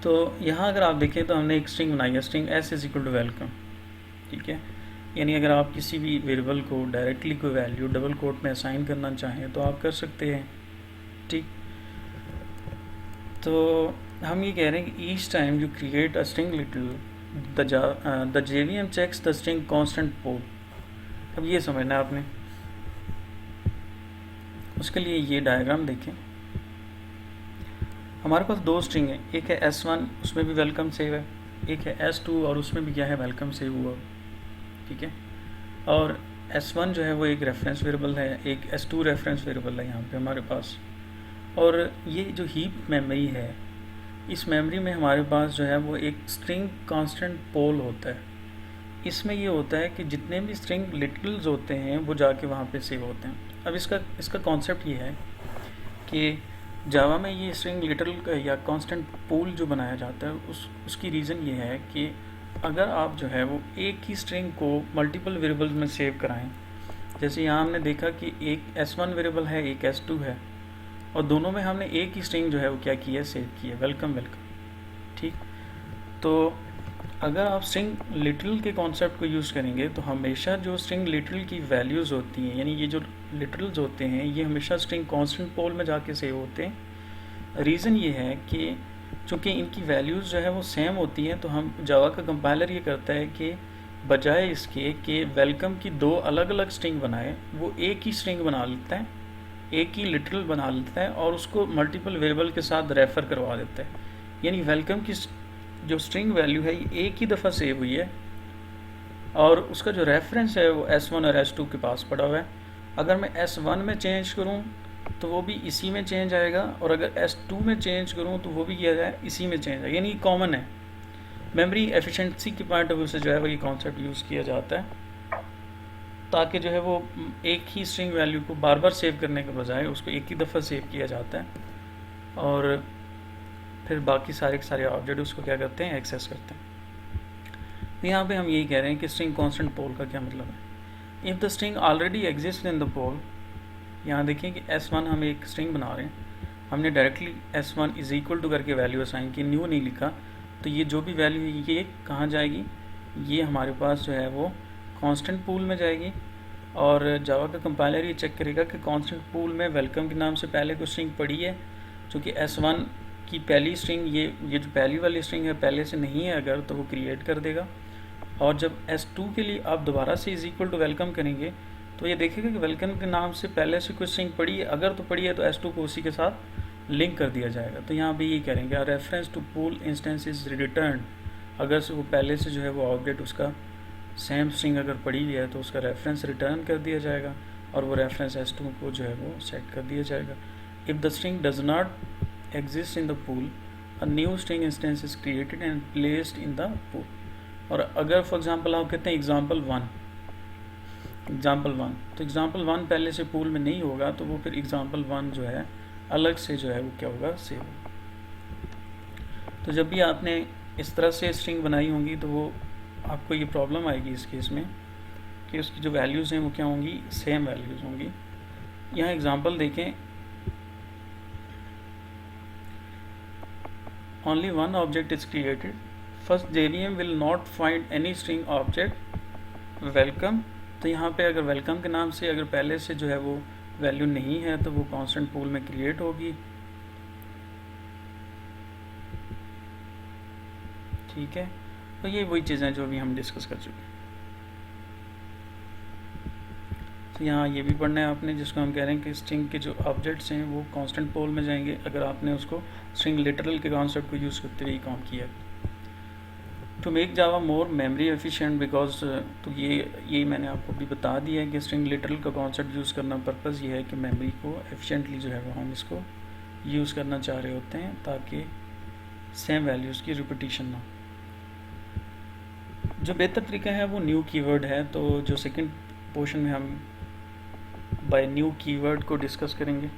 तो यहाँ अगर आप देखें तो हमने एक स्ट्रिंग बनाई है, string S is equal to welcome, ठीक है। यानी अगर आप किसी भी वेरिएबल को डायरेक्टली कोई वैल्यू डबल कोट में असाइन करना चाहें तो आप कर सकते हैं, ठीक। तो हम ये कह रहे हैं कि each time you create a string literal the JVM checks the string constant pool. अब ये समझना है आपने, उसके लिए ये डायग्राम देखें। हमारे पास दो स्ट्रिंग है, एक है S1 उसमें भी वेलकम सेव है, एक है S2 और उसमें भी क्या है, वेलकम सेव हुआ, ठीक है। और S1 जो है वो एक रेफरेंस वेरिएबल है, एक S2 रेफरेंस वेरिएबल है यहाँ पे हमारे पास। और ये जो हीप मेमोरी है, इस मेमोरी में हमारे पास जो है वो एक स्ट्रिंग कांस्टेंट पोल होता है। इसमें ये होता है कि जितने भी स्ट्रिंग लिटल्स होते हैं वो जाके वहाँ पे सेव होते हैं। अब इसका कॉन्सेप्ट ये है कि जावा में ये स्ट्रिंग लिटल या कांस्टेंट पोल जो बनाया जाता है उसकी रीज़न ये है कि अगर आप जो है वो एक ही स्ट्रिंग को मल्टीपल वेरिएबल्स में सेव कराएं, जैसे यहाँ हमने देखा कि एक S1 वेरिएबल है, एक S2 है, और दोनों में हमने एक ही स्ट्रिंग जो है वो क्या की है, सेव की है, वेलकम वेलकम, ठीक। तो अगर आप स्ट्रिंग लिटरल के कॉन्सेप्ट को यूज़ करेंगे तो हमेशा जो स्ट्रिंग लिटरल की वैल्यूज़ होती हैं, यानी ये जो लिटरल्स होते हैं ये हमेशा स्ट्रिंग कांस्टेंट पोल में जाके सेव होते हैं। रीज़न ये है कि चूँकि इनकी वैल्यूज़ जो है वो सेम होती हैं, तो हम जावा का कंपाइलर ये करता है कि बजाय इसके कि वेलकम की दो अलग अलग स्ट्रिंग बनाए, वो एक ही स्ट्रिंग बना लेता है, एक ही लिटरल बना लेता है और उसको मल्टीपल वेरिएबल के साथ रेफ़र करवा देता है। यानी वेलकम की जो स्ट्रिंग वैल्यू है ये एक ही दफ़ा सेव हुई है और उसका जो रेफरेंस है वो S1 और S2 के पास पड़ा हुआ है। अगर मैं S1 में चेंज करूँ तो वो भी इसी में चेंज आएगा, और अगर S2 में चेंज करूँ तो वो भी किया जाए इसी में चेंज आएगा, यानी कॉमन है। मेमोरी एफिशिएंसी के पॉइंट ऑफ व्यू से जो है वो ये कॉन्सेप्ट यूज़ किया जाता है, ताकि जो है वो एक ही स्ट्रिंग वैल्यू को बार बार सेव करने के बजाय उसको एक ही दफ़ा सेव किया जाता है, और फिर बाकी सारे ऑब्जेक्ट उसको क्या करते हैं, एक्सेस करते हैं। तो यहाँ पे हम यही कह रहे हैं कि स्ट्रिंग कांस्टेंट पोल का क्या मतलब है। If the string already exist in the pool, यहाँ देखिए कि S1 हम एक स्ट्रिंग बना रहे हैं, हमने directly S1 is equal to करके वैल्यू असाइन की, न्यू नहीं लिखा, तो ये जो भी वैल्यू है ये कहाँ जाएगी, ये हमारे पास जो है वो कांस्टेंट पूल में जाएगी। और जावा का कंपाइलर ये चेक करेगा कि कांस्टेंट पूल में वेलकम के नाम से पहले कोई स्ट्रिंग पड़ी है, चूँकि S1 की पहली स्ट्रिंग ये जो पहली वाली स्ट्रिंग है पहले से नहीं है अगर, तो वो क्रिएट कर देगा। और जब S2 के लिए आप दोबारा से इज इक्वल टू वेलकम करेंगे तो ये देखेगा कि वेलकम के नाम से पहले से कोई स्ट्रिंग पड़ी है, अगर तो पड़ी है तो S2 को उसी के साथ लिंक कर दिया जाएगा। तो यहाँ पे ये करेंगे reference to pool instance is return, अगर से वो पहले से जो है वो ऑब्जेक्ट उसका सेम स्ट्रिंग अगर पड़ी हुई है तो उसका रेफरेंस रिटर्न कर दिया जाएगा और वो रेफरेंस S2 को जो है वो सेट कर दिया जाएगा। If the string does not exist in the pool, a new string instance is created and placed in the pool. और अगर फॉर एग्जांपल आप कहते हैं एग्जांपल वन, तो एग्जांपल वन पहले से पूल में नहीं होगा, तो वो फिर एग्जांपल वन जो है अलग से जो है वो क्या होगा, सेव होगा। तो जब भी आपने इस तरह से स्ट्रिंग बनाई होंगी तो वो आपको ये प्रॉब्लम आएगी इस केस में कि उसकी जो वैल्यूज़ हैं वो क्या होंगी, सेम वैल्यूज़ होंगी। यहाँ एग्जांपल देखें, only one object is created. First JVM will not find any string object welcome। तो यहाँ पे अगर वेलकम के नाम से अगर पहले से जो है वो वैल्यू नहीं है तो वो कांस्टेंट पूल में क्रिएट होगी, ठीक है। तो ये वही चीज़ें जो अभी हम डिस्कस कर चुके हैं। तो यहाँ ये भी पढ़ना है आपने, जिसको हम कह रहे हैं कि स्ट्रिंग के जो ऑब्जेक्ट्स हैं वो कांस्टेंट पोल में जाएंगे अगर आपने उसको स्ट्रिंग लिटरल के कॉन्सेप्ट को यूज़ करते हुए काम किया। To make Java more memory efficient because, तो ये मैंने आपको भी बता दिया है कि स्ट्रिंग लिटरल का कॉन्सेप्ट यूज़ करना पर्पज़ ये है कि मेमोरी को एफिशिएंटली जो है वो हम इसको यूज़ करना चाह रहे होते हैं ताकि सेम वैल्यूज़ की रिपीटिशन ना। जो बेहतर तरीका है वो न्यू कीवर्ड है, तो जो सेकंड पोर्शन में हम बाय न्यू कीवर्ड को डिस्कस करेंगे।